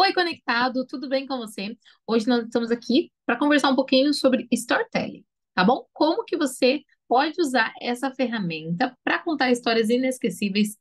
Oi, conectado, tudo bem com você? Hoje nós estamos aqui para conversar um pouquinho sobre storytelling, tá bom? Como que você pode usar essa ferramenta para contar histórias inesquecíveis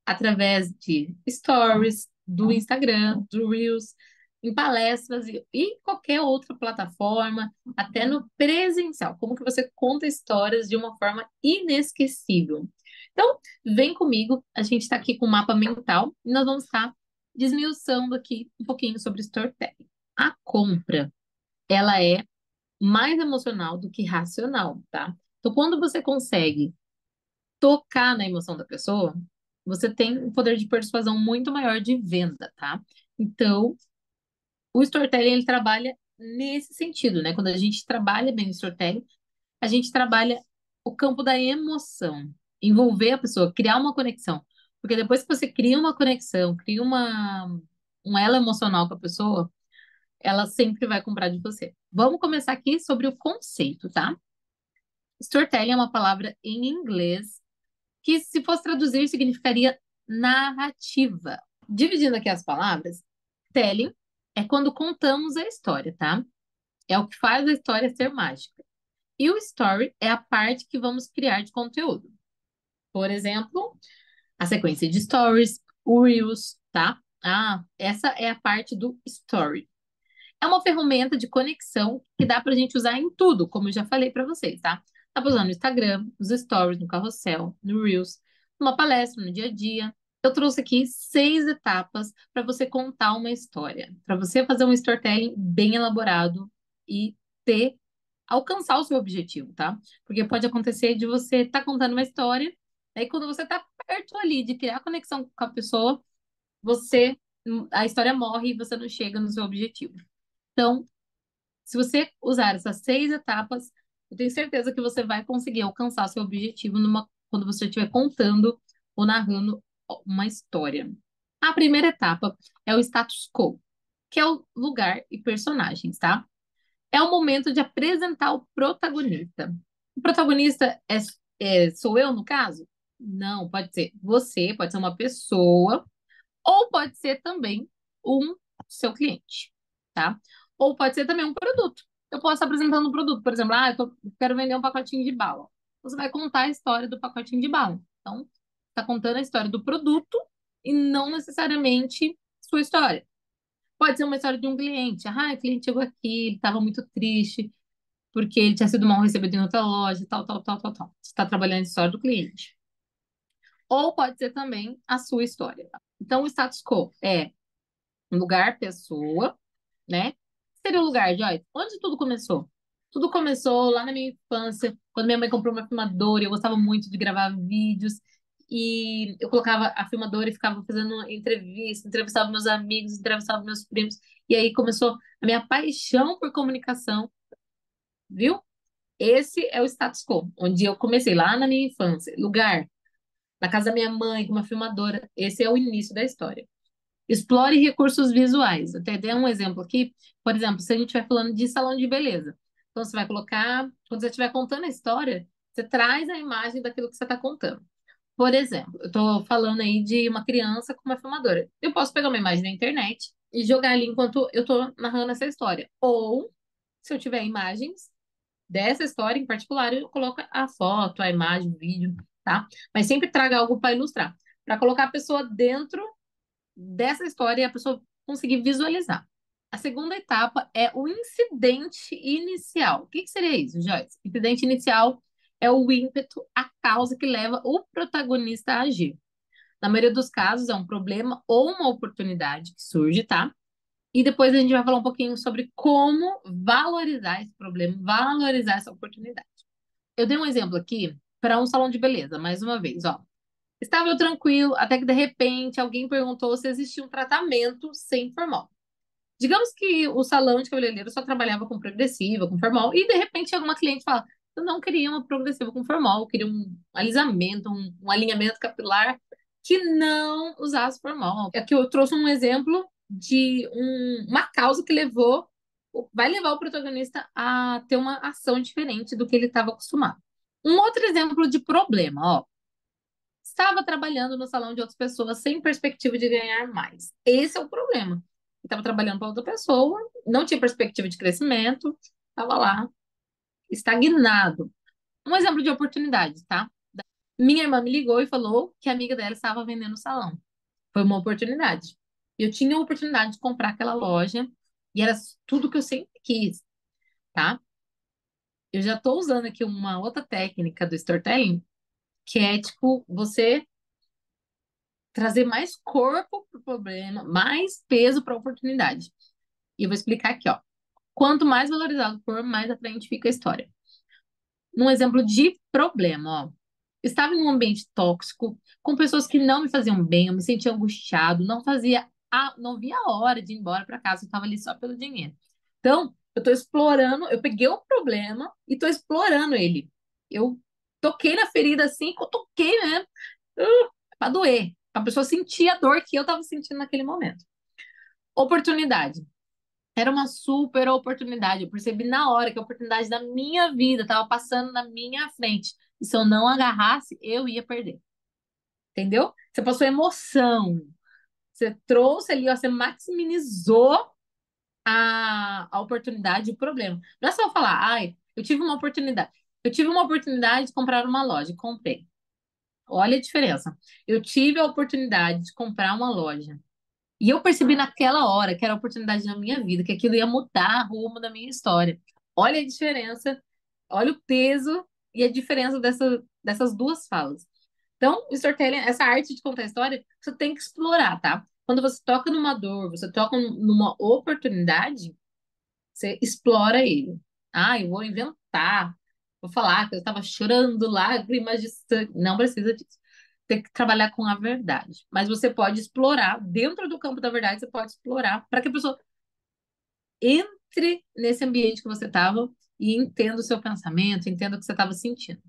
através de stories, do Instagram, do Reels, em palestras e qualquer outra plataforma, até no presencial. Como que você conta histórias de uma forma inesquecível? Então, vem comigo, a gente está aqui com o mapa mental e nós vamos estar desmiuçando aqui um pouquinho sobre storytelling. A compra, ela é mais emocional do que racional, tá? Então, quando você consegue tocar na emoção da pessoa, você tem um poder de persuasão muito maior de venda, tá? Então, o storytelling ele trabalha nesse sentido, né? Quando a gente trabalha bem o storytelling, a gente trabalha o campo da emoção, envolver a pessoa, criar uma conexão. Porque depois que você cria uma conexão, cria um elo emocional com a pessoa, ela sempre vai comprar de você. Vamos começar aqui sobre o conceito, tá? Storytelling é uma palavra em inglês que, se fosse traduzir, significaria narrativa. Dividindo aqui as palavras, telling é quando contamos a história, tá? É o que faz a história ser mágica. E o story é a parte que vamos criar de conteúdo. Por exemplo, a sequência de stories, o Reels, tá? Ah, essa é a parte do story. É uma ferramenta de conexão que dá pra gente usar em tudo, como eu já falei pra vocês, tá? Dá pra usar no Instagram, nos stories, no carrossel, no Reels, numa palestra, no dia a dia. Eu trouxe aqui 6 etapas para você contar uma história, para você fazer um storytelling bem elaborado e ter alcançar o seu objetivo, tá? Porque pode acontecer de você estar contando uma história, aí quando você tá perto ali de criar conexão com a pessoa, você a história morre e você não chega no seu objetivo. Então, se você usar essas 6 etapas, eu tenho certeza que você vai conseguir alcançar seu objetivo quando você estiver contando ou narrando uma história. A primeira etapa é o status quo, que é o lugar e personagens, tá? É o momento de apresentar o protagonista. O protagonista sou eu, no caso? Não, pode ser você, pode ser uma pessoa, ou pode ser também um seu cliente, tá? Ou pode ser também um produto. Eu posso estar apresentando um produto, por exemplo, quero vender um pacotinho de bala. Você vai contar a história do pacotinho de bala. Então, está contando a história do produto e não necessariamente sua história. Pode ser uma história de um cliente. Ah, o cliente chegou aqui, ele estava muito triste porque ele tinha sido mal recebido em outra loja, tal, tal, tal, tal, tal. Você está trabalhando a história do cliente. Ou pode ser também a sua história. Então, o status quo é um lugar, pessoa, né? Seria o lugar, Joyce. Onde tudo começou? Tudo começou lá na minha infância, quando minha mãe comprou uma filmadora, e eu gostava muito de gravar vídeos, e eu colocava a filmadora e ficava fazendo uma entrevista, entrevistava meus amigos, entrevistava meus primos, e aí começou a minha paixão por comunicação, viu? Esse é o status quo, onde eu comecei lá na minha infância. Lugar, na casa da minha mãe, com uma filmadora. Esse é o início da história. Explore recursos visuais. Eu até dei um exemplo aqui. Por exemplo, se a gente estiver falando de salão de beleza. Então, você vai colocar, quando você estiver contando a história, você traz a imagem daquilo que você está contando. Por exemplo, eu estou falando aí de uma criança com uma filmadora. Eu posso pegar uma imagem na internet e jogar ali enquanto eu estou narrando essa história. Ou, se eu tiver imagens dessa história em particular, eu coloco a foto, a imagem, o vídeo, tá? Mas sempre traga algo para ilustrar, para colocar a pessoa dentro dessa história e a pessoa conseguir visualizar. A segunda etapa é o incidente inicial. O que que seria isso, Joyce? Incidente inicial é o ímpeto, a causa que leva o protagonista a agir. Na maioria dos casos, é um problema ou uma oportunidade que surge, tá? E depois a gente vai falar um pouquinho sobre como valorizar esse problema, valorizar essa oportunidade. Eu dei um exemplo aqui para um salão de beleza, mais uma vez, ó. Estava eu tranquilo, até que de repente alguém perguntou se existia um tratamento sem formol. Digamos que o salão de cabeleireiro só trabalhava com progressiva, com formol, e de repente alguma cliente fala: eu não queria uma progressiva com formol, eu queria um alisamento, um alinhamento capilar que não usasse formol. Aqui eu trouxe um exemplo de uma causa que vai levar o protagonista a ter uma ação diferente do que ele estava acostumado. Um outro exemplo de problema, ó. Estava trabalhando no salão de outras pessoas sem perspectiva de ganhar mais. Esse é o problema. estava trabalhando para outra pessoa, não tinha perspectiva de crescimento, estava lá, estagnado. Um exemplo de oportunidade, tá? Minha irmã me ligou e falou que a amiga dela estava vendendo o salão. Foi uma oportunidade. Eu tinha a oportunidade de comprar aquela loja e era tudo que eu sempre quis, tá? Eu já estou usando aqui uma outra técnica do storytelling, que é tipo você trazer mais corpo para o problema, mais peso para a oportunidade. E eu vou explicar aqui, ó. Quanto mais valorizado for, mais atraente fica a história. Num exemplo de problema, ó. Estava em um ambiente tóxico, com pessoas que não me faziam bem, eu me sentia angustiado, não via a hora de ir embora para casa, eu estava ali só pelo dinheiro. Então, eu estou explorando, eu peguei o problema e estou explorando ele. Eu toquei na ferida assim, que eu toquei mesmo, para doer, para a pessoa sentir a dor que eu estava sentindo naquele momento. Oportunidade. Era uma super oportunidade. Eu percebi na hora que a oportunidade da minha vida estava passando na minha frente. E se eu não agarrasse, eu ia perder. Entendeu? Você passou emoção. Você trouxe ali, ó, você maximizou a oportunidade e o problema. Não é só falar, ai, eu tive uma oportunidade. Eu tive uma oportunidade de comprar uma loja, comprei. Olha a diferença. Eu tive a oportunidade de comprar uma loja. E eu percebi naquela hora que era a oportunidade na minha vida, que aquilo ia mudar o rumo da minha história. Olha a diferença, olha o peso e a diferença dessas duas falas. Então, o storytelling, essa arte de contar história, você tem que explorar, tá? Quando você toca numa dor, você toca numa oportunidade, você explora ele. Ah, eu vou inventar, vou falar que eu estava chorando lágrimas de sangue. Não precisa disso. Tem que trabalhar com a verdade. Mas você pode explorar, dentro do campo da verdade, você pode explorar para que a pessoa entre nesse ambiente que você estava e entenda o seu pensamento, entenda o que você estava sentindo.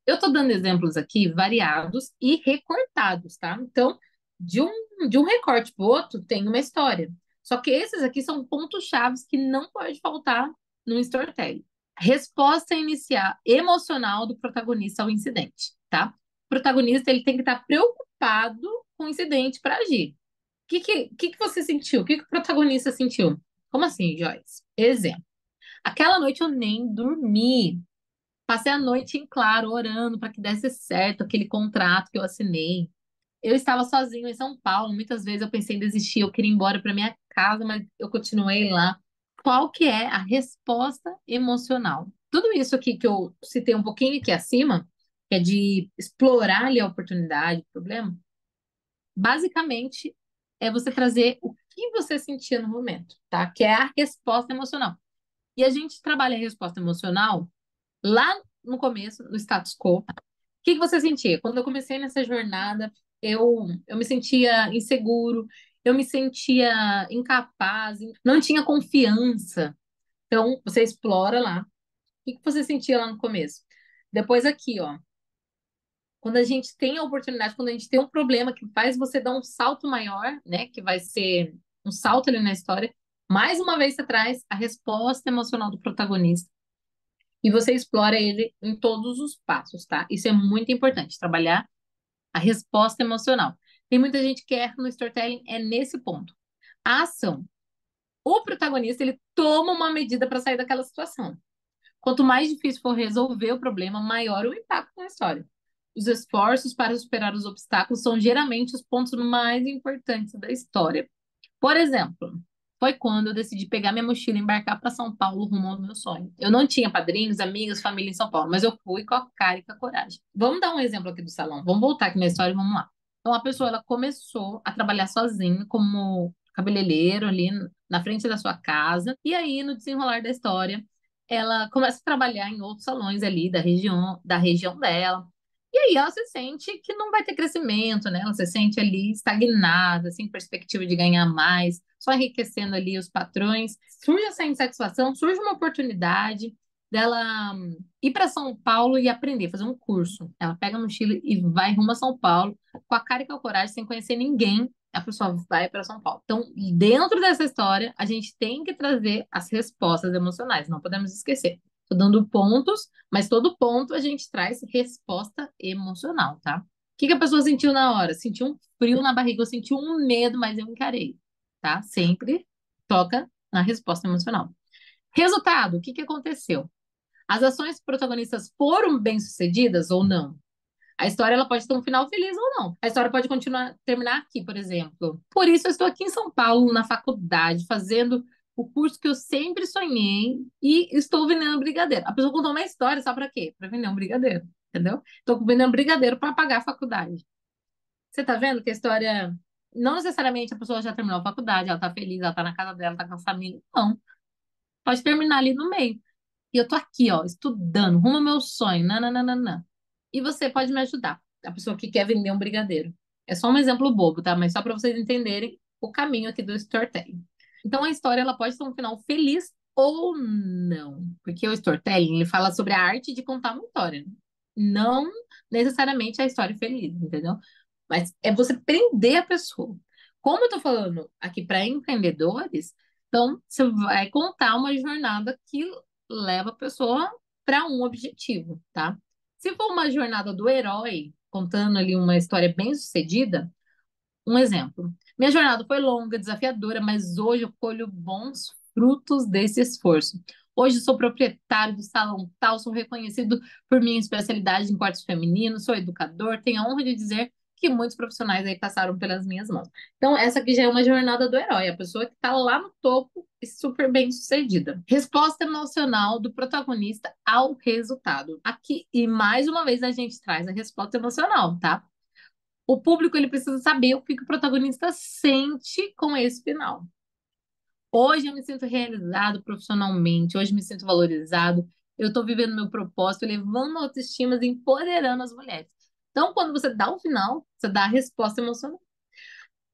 Eu estou dando exemplos aqui variados e recortados, tá? Então, de um, de um recorte para o outro, tem uma história. Só que esses aqui são pontos chaves que não pode faltar no storytelling. Resposta inicial emocional do protagonista ao incidente, tá? O protagonista ele tem que estar preocupado com o incidente para agir. O que você sentiu? O que o protagonista sentiu? Como assim, Joyce? Exemplo. Aquela noite eu nem dormi. Passei a noite em claro, orando para que desse certo aquele contrato que eu assinei. Eu estava sozinho em São Paulo. Muitas vezes eu pensei em desistir, eu queria ir embora para minha casa, mas eu continuei lá. Qual que é a resposta emocional? Tudo isso aqui que eu citei um pouquinho aqui acima, que é de explorar ali a oportunidade, o problema, basicamente é você trazer o que você sentia no momento, tá? Que é a resposta emocional. E a gente trabalha a resposta emocional lá no começo, no status quo. O que você sentia? Quando eu comecei nessa jornada, eu me sentia inseguro, eu me sentia incapaz, não tinha confiança. Então, você explora lá. O que você sentia lá no começo? Depois aqui, ó. Quando a gente tem a oportunidade, quando a gente tem um problema que faz você dar um salto maior, né? Que vai ser um salto ali na história. Mais uma vez você traz a resposta emocional do protagonista. E você explora ele em todos os passos, tá? Isso é muito importante, trabalhar a resposta emocional. Tem muita gente que erra no storytelling, é nesse ponto. A ação. O protagonista, ele toma uma medida para sair daquela situação. Quanto mais difícil for resolver o problema, maior o impacto na história. Os esforços para superar os obstáculos são geralmente os pontos mais importantes da história. Por exemplo, foi quando eu decidi pegar minha mochila e embarcar para São Paulo rumo ao meu sonho. Eu não tinha padrinhos, amigos, família em São Paulo, mas eu fui com a cara e com a coragem. Vamos dar um exemplo aqui do salão. Vamos voltar aqui na história e vamos lá. Então, a pessoa ela começou a trabalhar sozinha como cabeleireiro ali na frente da sua casa. E aí, no desenrolar da história, ela começa a trabalhar em outros salões ali da região dela. E aí ela se sente que não vai ter crescimento, né? Ela se sente ali estagnada, sem perspectiva de ganhar mais, só enriquecendo ali os patrões. Surge essa insatisfação, surge uma oportunidade dela ir para São Paulo e aprender, fazer um curso. Ela pega a mochila e vai rumo a São Paulo, com a cara e com a coragem, sem conhecer ninguém. A pessoa vai para São Paulo. Então, dentro dessa história, a gente tem que trazer as respostas emocionais, não podemos esquecer. Estou dando pontos, mas todo ponto a gente traz resposta emocional, tá? O que a pessoa sentiu na hora? Sentiu um frio na barriga, eu senti um medo, mas eu encarei, tá? Sempre. toca na resposta emocional. Resultado, o que que aconteceu? As ações protagonistas foram bem-sucedidas ou não? A história ela pode ter um final feliz ou não. A história pode continuar, terminar aqui, por exemplo. Por isso, eu estou aqui em São Paulo, na faculdade, fazendo o curso que eu sempre sonhei e estou vendendo brigadeiro. A pessoa contou uma história, sabe para quê? Para vender um brigadeiro, entendeu? Estou vendendo brigadeiro para pagar a faculdade. Você tá vendo que a história, não necessariamente a pessoa já terminou a faculdade, ela tá feliz, ela tá na casa dela, tá com a família. Não. Pode terminar ali no meio. E eu tô aqui, ó, estudando, rumo ao meu sonho, nananana. E você pode me ajudar, a pessoa que quer vender um brigadeiro. É só um exemplo bobo, tá? Mas só para vocês entenderem o caminho aqui do storytelling. Então a história ela pode ter um final feliz ou não, porque o storytelling ele fala sobre a arte de contar uma história, não necessariamente a história feliz, entendeu? Mas é você prender a pessoa. Como eu tô falando aqui para empreendedores, então você vai contar uma jornada que leva a pessoa para um objetivo, tá? Se for uma jornada do herói, contando ali uma história bem-sucedida, um exemplo. Minha jornada foi longa, desafiadora, mas hoje eu colho bons frutos desse esforço. Hoje sou proprietário do salão tal, sou reconhecido por minha especialidade em cortes femininos, sou educador, tenho a honra de dizer que muitos profissionais aí passaram pelas minhas mãos. Então, essa aqui já é uma jornada do herói, a pessoa que está lá no topo e super bem sucedida. Resposta emocional do protagonista ao resultado. Aqui, e mais uma vez, a gente traz a resposta emocional, tá? O público ele precisa saber o que que o protagonista sente com esse final. Hoje eu me sinto realizado profissionalmente, hoje me sinto valorizado, eu estou vivendo meu propósito, levando a autoestima e empoderando as mulheres. Então, quando você dá o final, você dá a resposta emocional.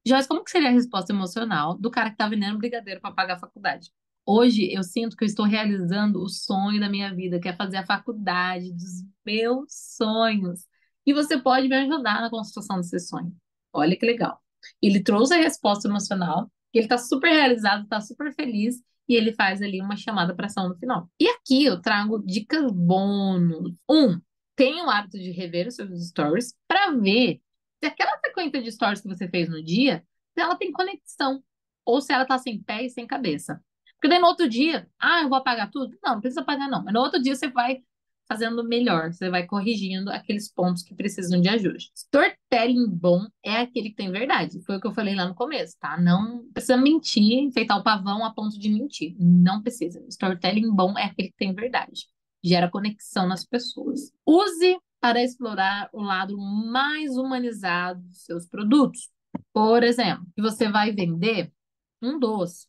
Joyce, como que seria a resposta emocional do cara que está vendendo brigadeiro para pagar a faculdade? Hoje eu sinto que eu estou realizando o sonho da minha vida, que é fazer a faculdade dos meus sonhos. E você pode me ajudar na construção desse sonho. Olha que legal. Ele trouxe a resposta emocional, que ele está super realizado, está super feliz, e ele faz ali uma chamada para ação no final. E aqui eu trago dicas bônus. Tenha o hábito de rever os seus stories para ver se aquela sequência de stories que você fez no dia, se ela tem conexão, ou se ela tá sem pé e sem cabeça. Porque daí no outro dia, eu vou apagar tudo? Não, não precisa apagar não. Mas no outro dia você vai fazendo melhor, você vai corrigindo aqueles pontos que precisam de ajuste. Storytelling bom é aquele que tem verdade. Foi o que eu falei lá no começo, tá? Não precisa mentir, enfeitar o pavão a ponto de mentir. Não precisa. Storytelling bom é aquele que tem verdade. Gera conexão nas pessoas. Use para explorar o lado mais humanizado dos seus produtos. Por exemplo, que você vai vender um doce.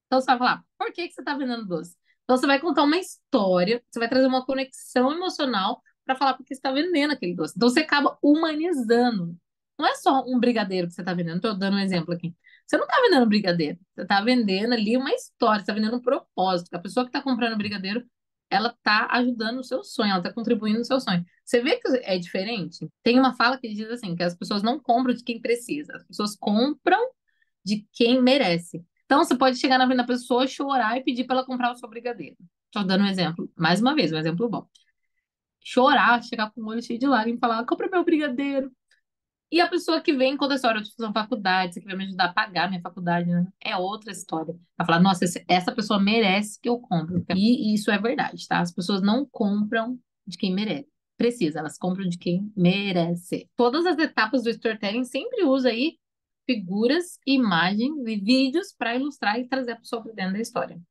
Então você vai falar, por que que você está vendendo doce? Então você vai contar uma história, você vai trazer uma conexão emocional para falar porque você está vendendo aquele doce. Então você acaba humanizando. Não é só um brigadeiro que você está vendendo, estou dando um exemplo aqui. Você não está vendendo brigadeiro, você está vendendo ali uma história, você está vendendo um propósito. A pessoa que está comprando brigadeiro, ela está ajudando o seu sonho, ela está contribuindo no seu sonho. Você vê que é diferente? Tem uma fala que diz assim, que as pessoas não compram de quem precisa, as pessoas compram de quem merece. Então, você pode chegar na frente da pessoa, chorar e pedir para ela comprar o seu brigadeiro. Estou dando um exemplo, mais uma vez, um exemplo bom. Chorar, chegar com o olho cheio de lágrimas e falar, compra meu brigadeiro. E a pessoa que vem conta a história, eu estou fazendo faculdade, você que vai me ajudar a pagar minha faculdade, né? É outra história. Vai falar, nossa, essa pessoa merece que eu compre. E isso é verdade, tá? As pessoas não compram de quem merece. Precisa, elas compram de quem merece. Todas as etapas do storytelling sempre usa aí figuras, imagens e vídeos para ilustrar e trazer a pessoa para dentro da história.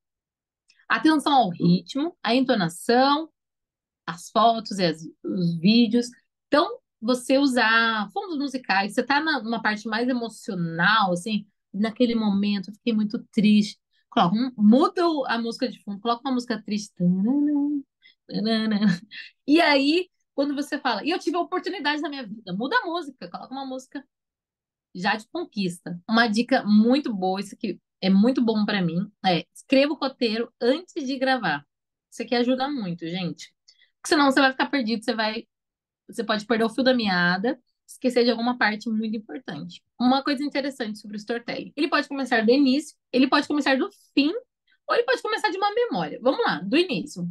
Atenção ao ritmo, à entonação, as fotos e os vídeos. Então, você usar fundos musicais, você tá numa parte mais emocional, assim, naquele momento, eu fiquei muito triste. Coloca muda a música de fundo, coloca uma música triste. Tanana, tanana. E aí, quando você fala, e eu tive a oportunidade na minha vida, muda a música, coloca uma música já de conquista. Uma dica muito boa, isso aqui é muito bom para mim, escreva o roteiro antes de gravar. Isso aqui ajuda muito, gente. Porque senão você vai ficar perdido, você pode perder o fio da meada, esquecer de alguma parte muito importante. Uma coisa interessante sobre o storytelling, ele pode começar do início, ele pode começar do fim, ou ele pode começar de uma memória. Vamos lá, do início.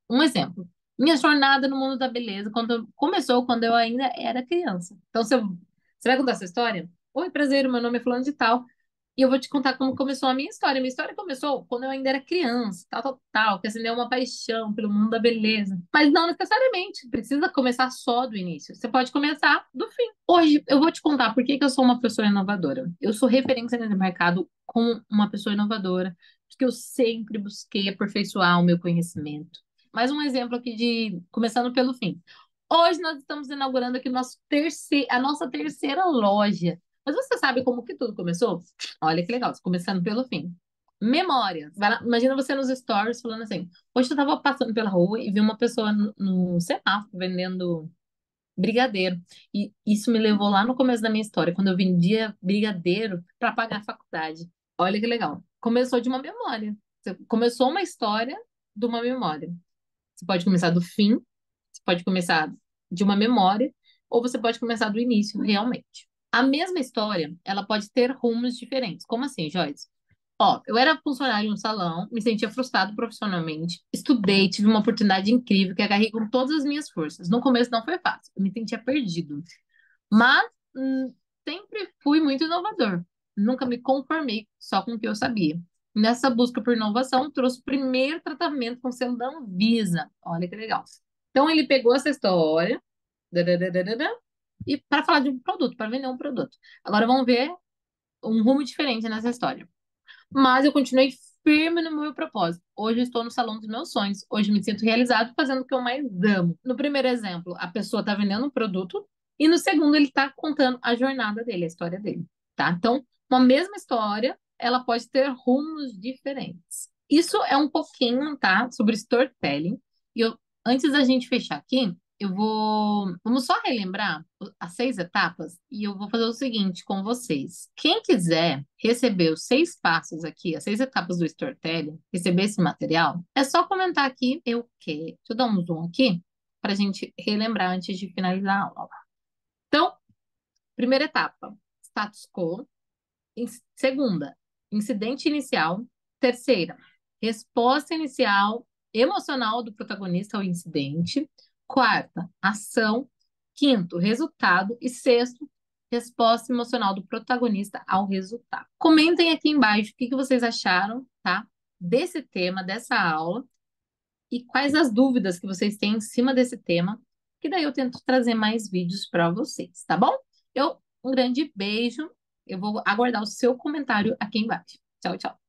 Um exemplo. Minha jornada no mundo da beleza começou quando eu ainda era criança. Então, você vai contar essa história? Oi, prazer, meu nome é fulano de tal. E eu vou te contar como começou a minha história. Minha história começou quando eu ainda era criança, tal, tal, tal, que acendeu uma paixão pelo mundo da beleza. Mas não necessariamente precisa começar só do início. Você pode começar do fim. Hoje eu vou te contar por que que eu sou uma pessoa inovadora. Eu sou referência nesse mercado como uma pessoa inovadora, porque eu sempre busquei aperfeiçoar o meu conhecimento. Mais um exemplo aqui de começando pelo fim. Hoje nós estamos inaugurando aqui a nossa terceira loja. Mas você sabe como que tudo começou? Olha que legal, começando pelo fim. Memórias. Imagina você nos stories falando assim: hoje eu tava passando pela rua e vi uma pessoa no semáforo vendendo brigadeiro. E isso me levou lá no começo da minha história, quando eu vendia brigadeiro para pagar a faculdade. Olha que legal. Começou de uma memória. Você começou uma história de uma memória. Você pode começar do fim, você pode começar de uma memória, ou você pode começar do início, realmente. A mesma história, ela pode ter rumos diferentes. Como assim, Joyce? Ó, eu era funcionária em um salão, me sentia frustrado profissionalmente, estudei, tive uma oportunidade incrível que agarrei com todas as minhas forças. No começo não foi fácil, eu me sentia perdido, mas sempre fui muito inovador. Nunca me conformei só com o que eu sabia. Nessa busca por inovação, trouxe o primeiro tratamento com selo da Anvisa. Olha que legal. Então ele pegou essa história dadadadadada, e para falar de um produto, para vender um produto. Agora vamos ver um rumo diferente nessa história. Mas eu continuei firme no meu propósito. Hoje eu estou no salão dos meus sonhos. Hoje eu me sinto realizado fazendo o que eu mais amo. No primeiro exemplo, a pessoa está vendendo um produto e no segundo ele está contando a jornada dele, a história dele, tá? Então, uma mesma história, ela pode ter rumos diferentes. Isso é um pouquinho, tá, sobre storytelling. E antes da gente fechar aqui, vamos só relembrar as 6 etapas e eu vou fazer o seguinte com vocês. Quem quiser receber os 6 passos aqui, as 6 etapas do Storytelling, receber esse material, é só comentar aqui, eu quero. Deixa eu dar um zoom aqui para a gente relembrar antes de finalizar a aula. Então, primeira etapa, status quo. Segunda, incidente inicial. Terceira, resposta inicial emocional do protagonista ao incidente. Quarta, ação. Quinto, resultado. E sexto, resposta emocional do protagonista ao resultado. Comentem aqui embaixo o que que vocês acharam, tá? Desse tema, dessa aula, e quais as dúvidas que vocês têm em cima desse tema, que daí eu tento trazer mais vídeos para vocês, tá bom? Um grande beijo. Eu vou aguardar o seu comentário aqui embaixo. Tchau, tchau.